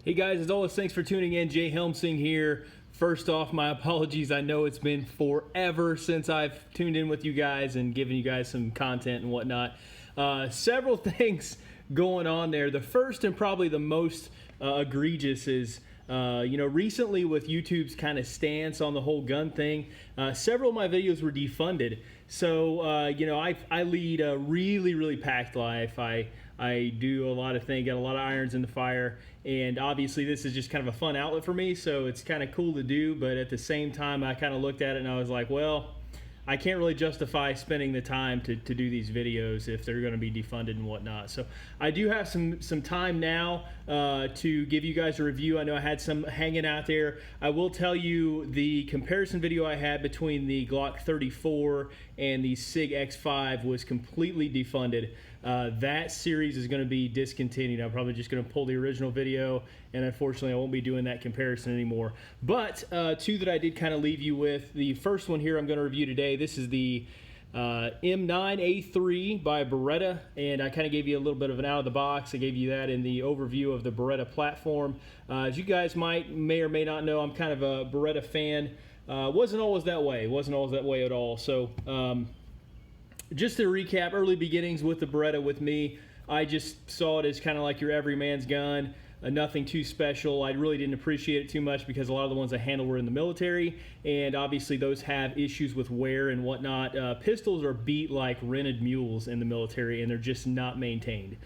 Hey guys, as always, thanks for tuning in. Jay Helmsing here. First off, my apologies. I know it's been forever since I've tuned in with you guys and given you guys some content and whatnot. Several things going on there. The first and probably the most egregious is, recently with YouTube's kind of stance on the whole gun thing, several of my videos were defunded. So, I lead a really packed life. I do a lot of things, got a lot of irons in the fire, and obviously this is just kind of a fun outlet for me, so it's kind of cool to do, but at the same time I kind of looked at it and I was like, well, I can't really justify spending the time to do these videos if they're going to be defunded and whatnot. So I do have some time now to give you guys a review. I know I had some hanging out there. I will tell you the comparison video I had between the Glock 34 and the SIG X5 was completely defunded. That series is going to be discontinued. I'm probably just going to pull the original video, and unfortunately I won't be doing that comparison anymore. But two that I did kind of leave you with. The first one here I'm going to review today. This is the M9A3 by Beretta, and I kind of gave you a little bit of an out of the box. I gave you that in the overview of the Beretta platform. As you guys may or may not know, I'm kind of a Beretta fan. Wasn't always that way. Wasn't always that way at all. So just to recap, early beginnings with the Beretta with me, I just saw it as kind of like your everyman's gun. Nothing too special. I really didn't appreciate it too much because a lot of the ones I handled were in the military, and obviously those have issues with wear and whatnot. Pistols are beat like rented mules in the military, and they're just not maintained.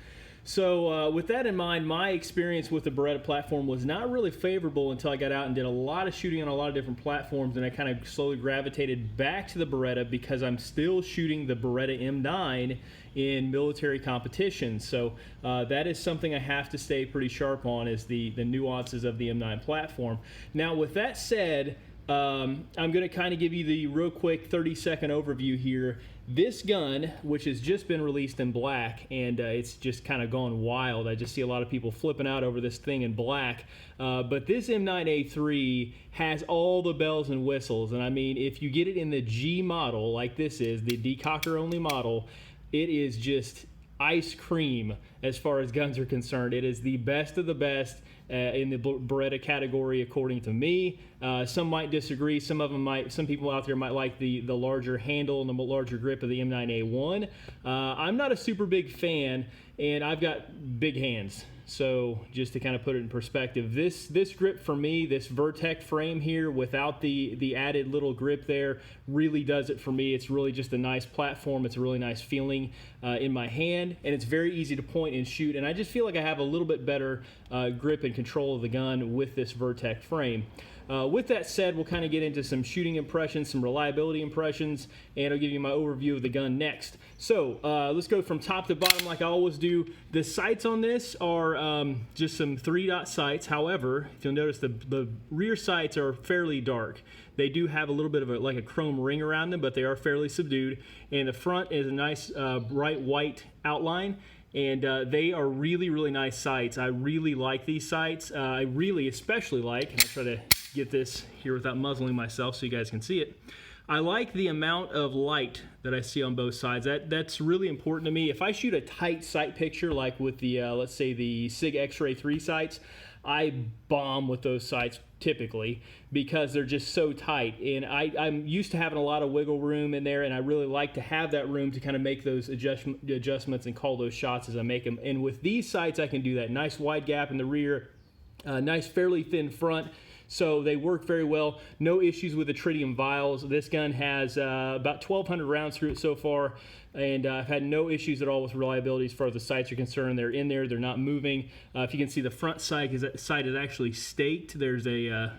So with that in mind, my experience with the Beretta platform was not really favorable until I got out and did a lot of shooting on a lot of different platforms, and I kind of slowly gravitated back to the Beretta because I'm still shooting the Beretta M9 in military competitions. So that is something I have to stay pretty sharp on, is the nuances of the M9 platform. Now with that said, I'm going to kind of give you the real quick 30-second overview here. This gun, which has just been released in black, and it's just kind of gone wild. I just see a lot of people flipping out over this thing in black. But this M9A3 has all the bells and whistles. And I mean, if you get it in the G model, like this is, the decocker only model, it is just ice cream as far as guns are concerned. It is the best of the best in the Beretta category, according to me. Some might disagree. Some people out there might like the larger handle and the larger grip of the M9A1. I'm not a super big fan, and I've got big hands. So just to kind of put it in perspective, this grip for me, this Vertec frame here without the added little grip there, really does it for me. It's really just a nice platform. It's a really nice feeling in my hand, and it's very easy to point and shoot. And I just feel like I have a little bit better grip and control of the gun with this Vertec frame. With that said, we'll kind of get into some shooting impressions, some reliability impressions, and I'll give you my overview of the gun next. So let's go from top to bottom like I always do. The sights on this are just some 3-dot sights. However, if you'll notice, the rear sights are fairly dark. They do have a little bit of like a chrome ring around them, but they are fairly subdued. And the front is a nice bright white outline. And they are really nice sights. I really like these sights. I really especially like, and I'll try to get this here without muzzling myself so you guys can see it. I like the amount of light that I see on both sides. That's really important to me. If I shoot a tight sight picture like with the, let's say the SIG X-Ray 3 sights, I bomb with those sights typically because they're just so tight, and I'm used to having a lot of wiggle room in there, and I really like to have that room to kind of make those adjustments and call those shots as I make them. And with these sights I can do that. Nice wide gap in the rear, nice fairly thin front, so they work very well. No issues with the tritium vials. This gun has about 1,200 rounds through it so far, and I've had no issues at all with reliability as far as the sights are concerned. They're in there, they're not moving. If you can see, the front sight is actually staked. There's a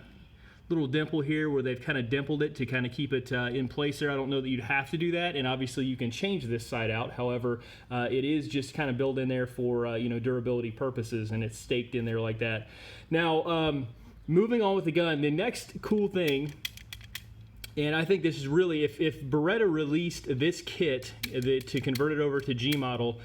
little dimple here where they've kind of dimpled it to kind of keep it in place there. I don't know that you'd have to do that, and obviously you can change this sight out. However, it is just kind of built in there for durability purposes, and it's staked in there like that. Now, moving on with the gun, the next cool thing, and I think this is really, if Beretta released this kit to convert it over to G model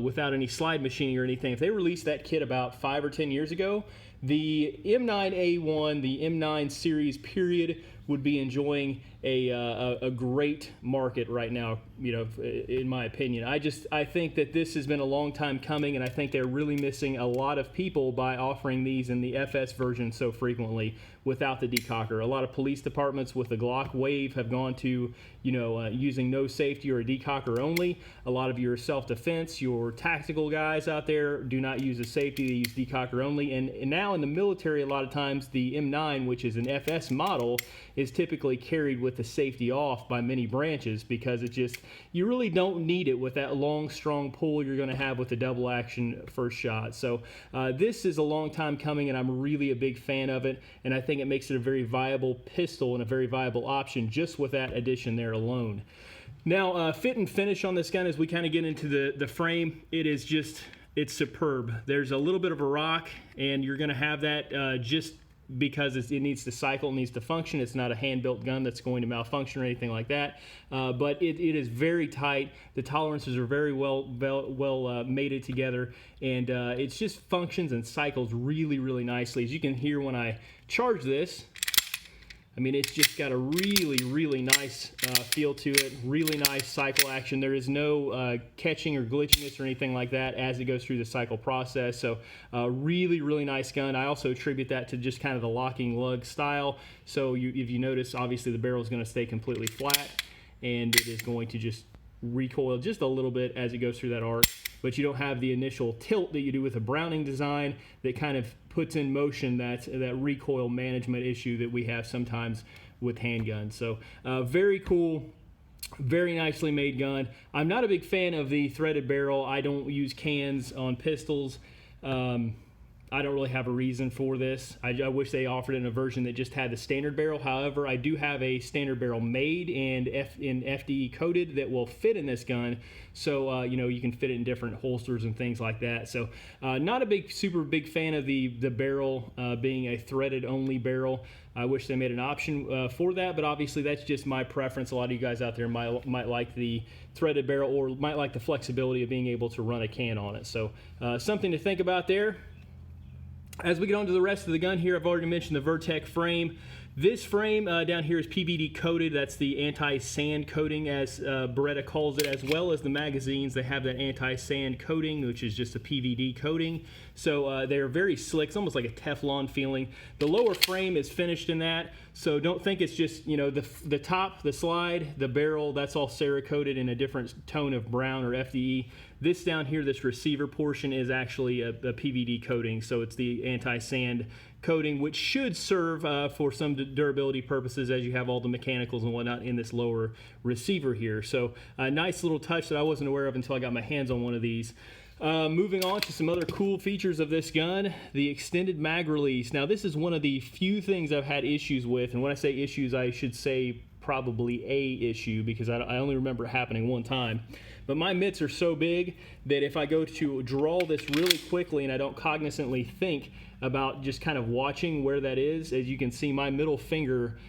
without any slide machining or anything, if they released that kit about 5 or 10 years ago, the M9A1, the M9 series period, would be enjoying a great market right now, you know, in my opinion. I think that this has been a long time coming, and I think they're really missing a lot of people by offering these in the FS version so frequently without the decocker. A lot of police departments with the Glock Wave have gone to, you know, using no safety or a decocker only. A lot of your self-defense, your tactical guys out there do not use a safety, they use decocker only. And now in the military, a lot of times the M9, which is an FS model, is typically carried with the safety off by many branches because it just, you really don't need it with that long, strong pull you're going to have with the double action first shot. So this is a long time coming, and I'm really a big fan of it, and I think it makes it a very viable pistol and a very viable option just with that addition there alone. Now, fit and finish on this gun as we kind of get into the frame, it is just, it's superb. There's a little bit of a rock, and you're going to have that just because it needs to cycle, it needs to function. It's not a hand-built gun that's going to malfunction or anything like that. But it is very tight. The tolerances are very well mated together, and it just functions and cycles really, really nicely. As you can hear when I charge this, I mean, it's just got a really, really nice feel to it, really nice cycle action. There is no catching or glitchiness or anything like that as it goes through the cycle process. So really, really nice gun. I also attribute that to just kind of the locking lug style. So if you notice, obviously the barrel is going to stay completely flat, and it is going to just recoil just a little bit as it goes through that arc. But you don't have the initial tilt that you do with a Browning design that kind of puts in motion that recoil management issue that we have sometimes with handguns. So very cool, very nicely made gun. I'm not a big fan of the threaded barrel. I don't use cans on pistols. I don't really have a reason for this. I wish they offered it in a version that just had the standard barrel. However, I do have a standard barrel made and in FDE coated that will fit in this gun. So, you know, you can fit it in different holsters and things like that. So, not a super big fan of the barrel being a threaded only barrel. I wish they made an option for that, but obviously that's just my preference. A lot of you guys out there might like the threaded barrel or might like the flexibility of being able to run a can on it. So, something to think about there. As we get on to the rest of the gun here, I've already mentioned the Vertec frame. This frame down here is PVD coated. That's the anti-sand coating, as Beretta calls it, as well as the magazines. They have that anti-sand coating, which is just a PVD coating. So they're very slick. It's almost like a Teflon feeling. The lower frame is finished in that, so don't think it's just, you know, the top, the slide, the barrel, that's all Cerakoted in a different tone of brown or FDE. This down here, this receiver portion, is actually a PVD coating, so it's the anti-sand coating, which should serve for some durability purposes as you have all the mechanicals and whatnot in this lower receiver here. So a nice little touch that I wasn't aware of until I got my hands on one of these. Moving on to some other cool features of this gun, the extended mag release. Now, this is one of the few things I've had issues with, and when I say issues, I should say probably a issue, because I only remember it happening one time. But my mitts are so big that if I go to draw this really quickly and I don't cognizantly think about just kind of watching where that is, as you can see, my middle finger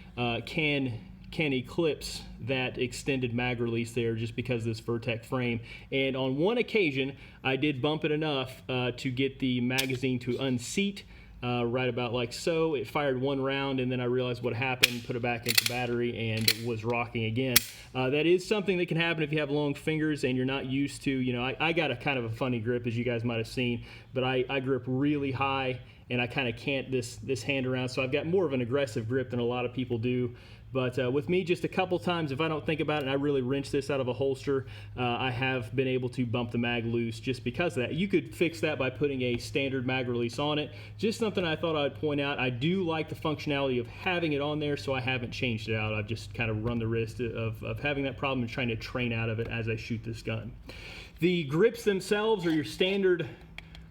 can eclipse that extended mag release there just because of this Vertec frame. And on one occasion, I did bump it enough to get the magazine to unseat right about like so. It fired one round, and then I realized what happened, put it back into battery, and it was rocking again. That is something that can happen if you have long fingers and you're not used to, you know, I got a kind of a funny grip, as you guys might have seen, but I grip really high, and I kind of cant this hand around, so I've got more of an aggressive grip than a lot of people do. But with me, just a couple times, if I don't think about it and I really wrench this out of a holster, I have been able to bump the mag loose just because of that. You could fix that by putting a standard mag release on it. Just something I thought I'd point out. I do like the functionality of having it on there, so I haven't changed it out. I've just kind of run the risk of having that problem and trying to train out of it as I shoot this gun. The grips themselves are your standard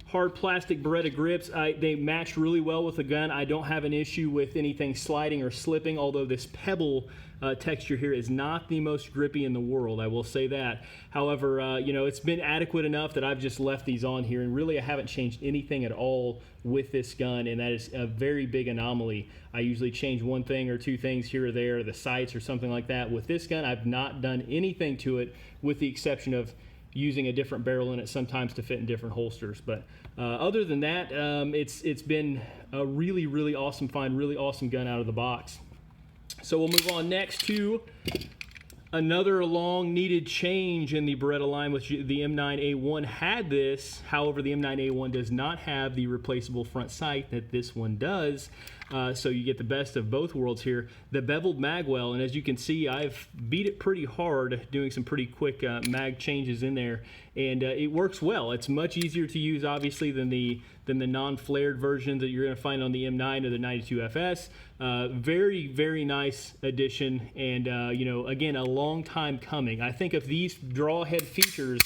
hard plastic Beretta grips. They match really well with the gun. I don't have an issue with anything sliding or slipping, although this pebble texture here is not the most grippy in the world, I will say that. However, you know, it's been adequate enough that I've just left these on here, and really I haven't changed anything at all with this gun, and that is a very big anomaly. I usually change one thing or two things here or there, the sights or something like that. With this gun, I've not done anything to it, with the exception of using a different barrel in it sometimes to fit in different holsters. But other than that, it's been a really, really awesome find, really awesome gun out of the box. So we'll move on next to another long needed change in the Beretta line, which the M9A1 had this. However, the M9A1 does not have the replaceable front sight that this one does. So you get the best of both worlds here. The beveled magwell, and as you can see, I've beat it pretty hard doing some pretty quick mag changes in there, and it works well. It's much easier to use, obviously, than the non-flared versions that you're going to find on the M9 or the 92FS. Very, very nice addition, and you know, again, a long time coming. I think if these draw head features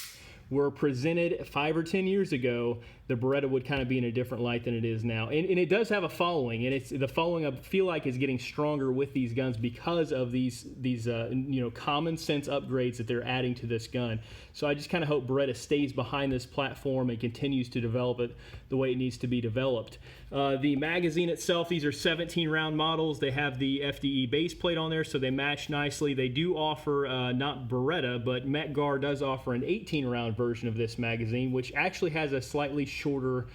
were presented 5 or 10 years ago, the Beretta would kind of be in a different light than it is now. And it does have a following, and the following I feel like is getting stronger with these guns because of these you know, common sense upgrades that they're adding to this gun. So I just kind of hope Beretta stays behind this platform and continues to develop it the way it needs to be developed. The magazine itself, these are 17 round models. They have the FDE base plate on there, so they match nicely. They do offer, not Beretta, but Metgar does offer an 18 round version of this magazine, which actually has a slightly shorter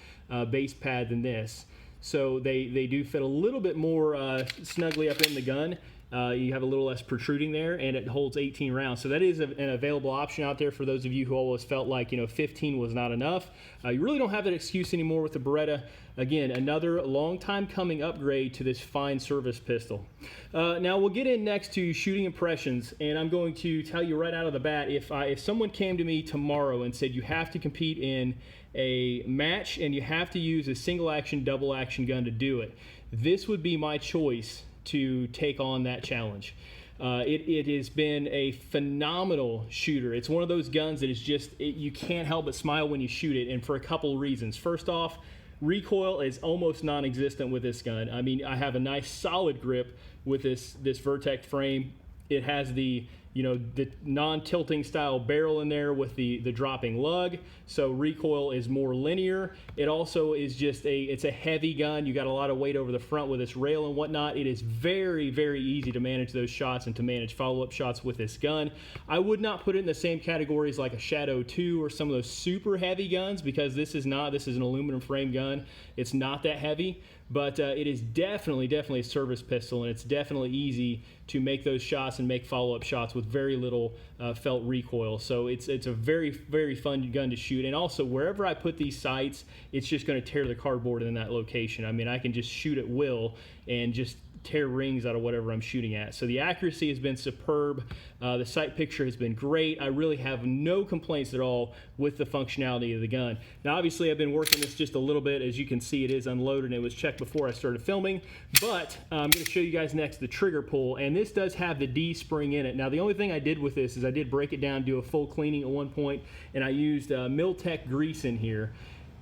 base pad than this. So they do fit a little bit more snugly up in the gun. You have a little less protruding there, and it holds 18 rounds. So that is an available option out there for those of you who always felt like, you know, 15 was not enough. You really don't have that excuse anymore with the Beretta. Again, another long time coming upgrade to this fine service pistol. Now we'll get in next to shooting impressions, and I'm going to tell you right out of the bat, if someone came to me tomorrow and said you have to compete in a match and you have to use a single action, double action gun to do it, this would be my choice to take on that challenge. It has been a phenomenal shooter. It's one of those guns that is just, you can't help but smile when you shoot it, and for a couple of reasons. First off, recoil is almost non-existent with this gun. I mean, I have a nice solid grip with this Vertec frame. It has the, you know, the non-tilting style barrel in there with the dropping lug, so recoil is more linear. It also is just it's a heavy gun. You got a lot of weight over the front with this rail and whatnot. It is very, very easy to manage those shots and to manage follow-up shots with this gun. I would not put it in the same categories like a Shadow 2 or some of those super heavy guns, because this is an aluminum frame gun. It's not that heavy, but it is definitely a service pistol, and it's definitely easy to make those shots and make follow-up shots with very little felt recoil. So it's a very, very fun gun to shoot. And also, wherever I put these sights, it's just going to tear the cardboard in that location. I mean, I can just shoot at will and just tear rings out of whatever I'm shooting at. So the accuracy has been superb. The sight picture has been great. I really have no complaints at all with the functionality of the gun. Now, obviously, I've been working this just a little bit. As you can see, it is unloaded, and it was checked before I started filming. But I'm going to show you guys next the trigger pull, and this does have the D spring in it. Now, the only thing I did with this is I did break it down, do a full cleaning at one point, and I used Miltech grease in here.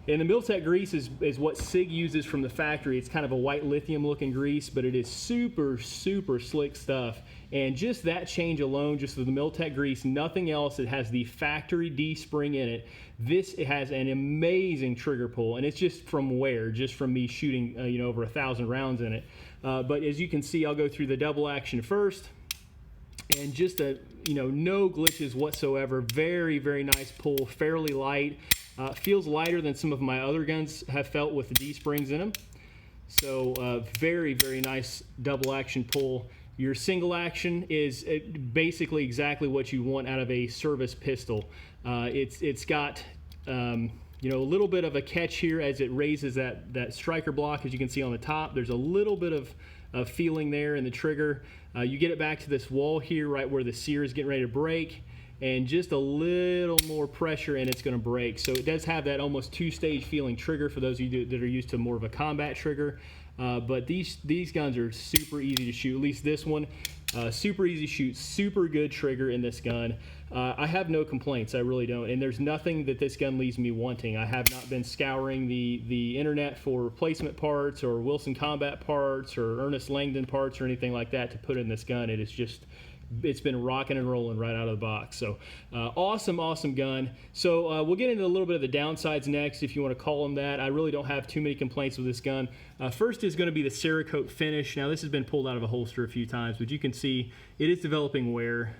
And the Miltech grease is what SIG uses from the factory. It's kind of a white lithium looking grease, but it is super, super slick stuff. And just that change alone, just with the Miltech grease, nothing else, it has the factory D spring in it. It has an amazing trigger pull, and it's just from wear, just from me shooting you know, over 1,000 rounds in it. But as you can see, I'll go through the double action first, and just you know, no glitches whatsoever. Very, very nice pull, fairly light. Feels lighter than some of my other guns have felt with the D-springs in them. So very, very nice double action pull. Your single action is basically exactly what you want out of a service pistol. It's got you know, a little bit of a catch here as it raises that striker block, as you can see on the top. There's a little bit of feeling there in the trigger. You get it back to this wall here, right where the sear is getting ready to break, and just a little more pressure and it's going to break. So it does have that almost two-stage feeling trigger for those of you that are used to more of a combat trigger. But these guns are super easy to shoot, at least this one. Super easy to shoot, super good trigger in this gun. I have no complaints, I really don't. And there's nothing that this gun leaves me wanting. I have not been scouring the internet for replacement parts or Wilson Combat parts or Ernest Langdon parts or anything like that to put in this gun. It is just, it's been rocking and rolling right out of the box. So awesome gun. So we'll get into a little bit of the downsides next, if you want to call them that. I really don't have too many complaints with this gun. First is going to be the Cerakote finish. Now, this has been pulled out of a holster a few times, but you can see it is developing wear.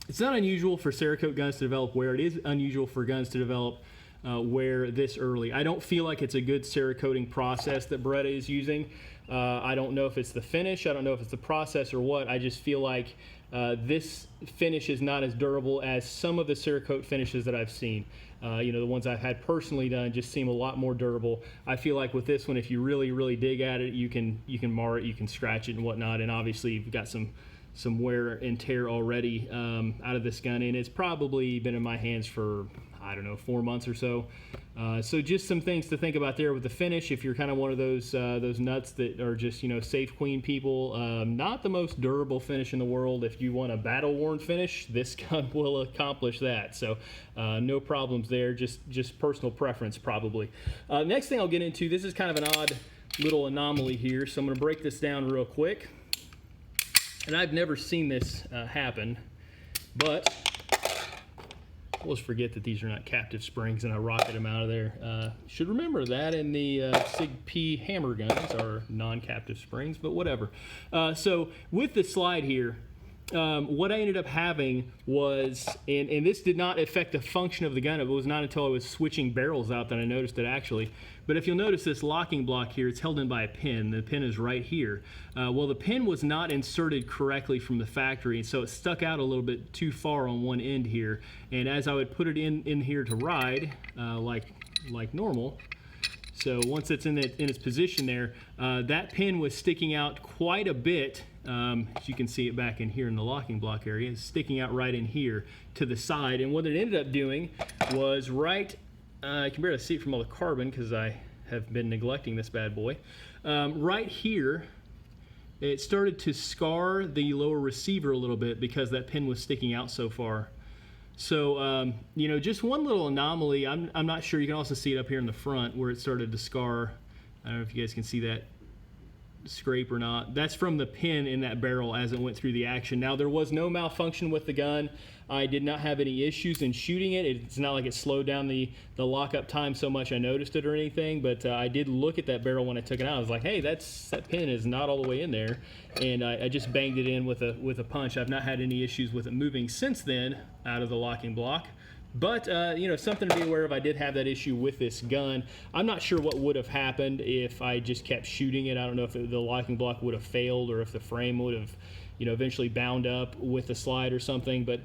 It's not unusual for Cerakote guns to develop wear. It is unusual for guns to develop wear this early. I don't feel like it's a good Cerakoting process that Beretta is using. I don't know if it's the finish, I don't know if it's the process or what. I just feel like this finish is not as durable as some of the Cerakote finishes that I've seen. The ones I've had personally done just seem a lot more durable. I feel like with this one, if you really dig at it, you can mar it, you can scratch it and whatnot, and obviously you've got some wear and tear already out of this gun, and it's probably been in my hands for, I don't know, 4 months or so. So just some things to think about there with the finish. If you're kind of one of those nuts that are just, safe queen people, not the most durable finish in the world. If you want a battle-worn finish, this gun will accomplish that. So no problems there, just personal preference probably. Next thing I'll get into, this is kind of an odd little anomaly here, so I'm going to break this down real quick. And I've never seen this happen, but I always forget that these are not captive springs and I rocket them out of there. Should remember that, in the Sig P hammer guns are non-captive springs, but whatever. So with the slide here, what I ended up having was, and this did not affect the function of the gun. It was not until I was switching barrels out that I noticed it actually. But if you'll notice this locking block here, it's held in by a pin. The pin is right here. Well, the pin was not inserted correctly from the factory, and so it stuck out a little bit too far on one end here. And as I would put it in here to ride, like normal, so once it's in its position there, that pin was sticking out quite a bit. As you can see it back in here in the locking block area, it's sticking out right in here to the side. And what it ended up doing was I can barely see it from all the carbon because I have been neglecting this bad boy. Right here, it started to scar the lower receiver a little bit because that pin was sticking out so far. So, just one little anomaly. I'm not sure. You can also see it up here in the front where it started to scar. I don't know if you guys can see that scrape or not. That's from the pin in that barrel as it went through the action. Now, there was no malfunction with the gun. I did not have any issues in shooting it. It's not like it slowed down the lockup time so much I noticed it or anything, but I did look at that barrel when I took it out. I was like, hey, that pin is not all the way in there, and I just banged it in with a punch. I've not had any issues with it moving since then out of the locking block. But, something to be aware of. I did have that issue with this gun. I'm not sure what would have happened if I just kept shooting it. I don't know if the locking block would have failed or if the frame would have, eventually bound up with the slide or something. But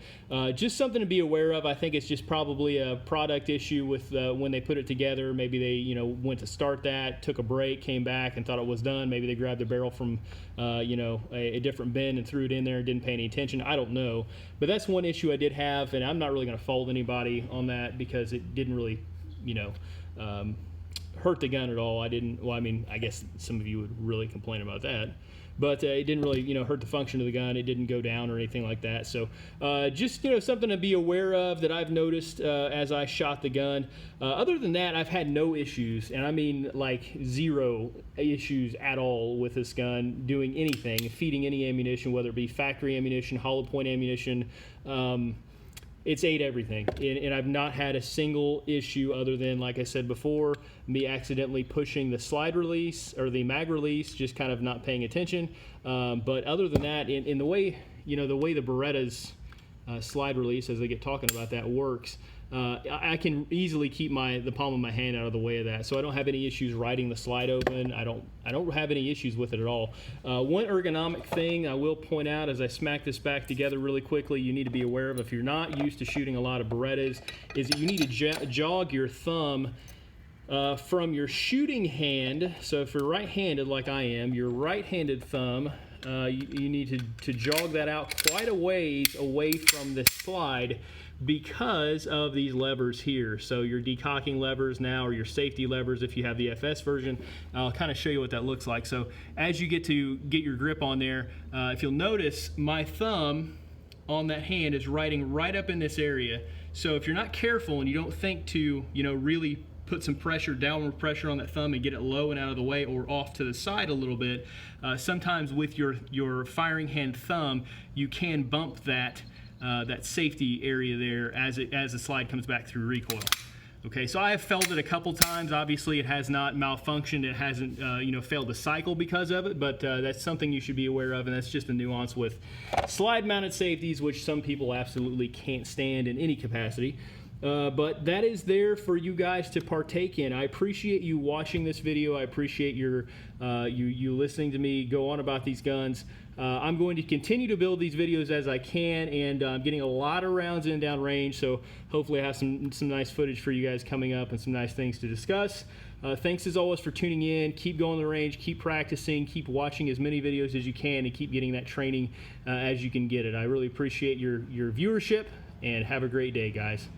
just something to be aware of. I think it's just probably a product issue with when they put it together. Maybe they, went to start that, took a break, came back and thought it was done. Maybe they grabbed the barrel from, a different bin and threw it in there and didn't pay any attention. I don't know. But that's one issue I did have, and I'm not really going to fault anybody on that because it didn't really, hurt the gun at all. I guess some of you would really complain about that. But it didn't really, hurt the function of the gun. It didn't go down or anything like that. So just, something to be aware of that I've noticed as I shot the gun. Other than that, I've had no issues, and I mean like zero issues at all with this gun doing anything, feeding any ammunition, whether it be factory ammunition, hollow point ammunition. It's ate everything, and I've not had a single issue other than, like I said before, me accidentally pushing the slide release or the mag release, just kind of not paying attention. But other than that, in the way the Beretta's slide release, as they get talking about that, works, I can easily keep the palm of my hand out of the way of that, so I don't have any issues riding the slide open. I don't have any issues with it at all. One ergonomic thing I will point out as I smack this back together really quickly, you need to be aware of if you're not used to shooting a lot of Berettas, is that you need to jog your thumb from your shooting hand. So if you're right-handed like I am, your right-handed thumb, you need to jog that out quite a ways away from the slide because of these levers here. So your decocking levers now, or your safety levers if you have the FS version. I'll kind of show you what that looks like. So as you get your grip on there, if you'll notice, my thumb on that hand is riding right up in this area. So if you're not careful and you don't think to, really put some pressure, downward pressure on that thumb and get it low and out of the way or off to the side a little bit, sometimes with your firing hand thumb, you can bump that safety area there as the slide comes back through recoil. Okay, so I have felt it a couple times. Obviously, it has not malfunctioned. It hasn't, failed to cycle because of it, but that's something you should be aware of, and that's just a nuance with slide-mounted safeties, which some people absolutely can't stand in any capacity. But that is there for you guys to partake in. I appreciate you watching this video. I appreciate your you listening to me go on about these guns. I'm going to continue to build these videos as I can, and I'm getting a lot of rounds in down range, so hopefully I have some nice footage for you guys coming up and some nice things to discuss. Thanks as always for tuning in. Keep going to the range, keep practicing, keep watching as many videos as you can, and keep getting that training as you can get it. I really appreciate your viewership, and have a great day, guys.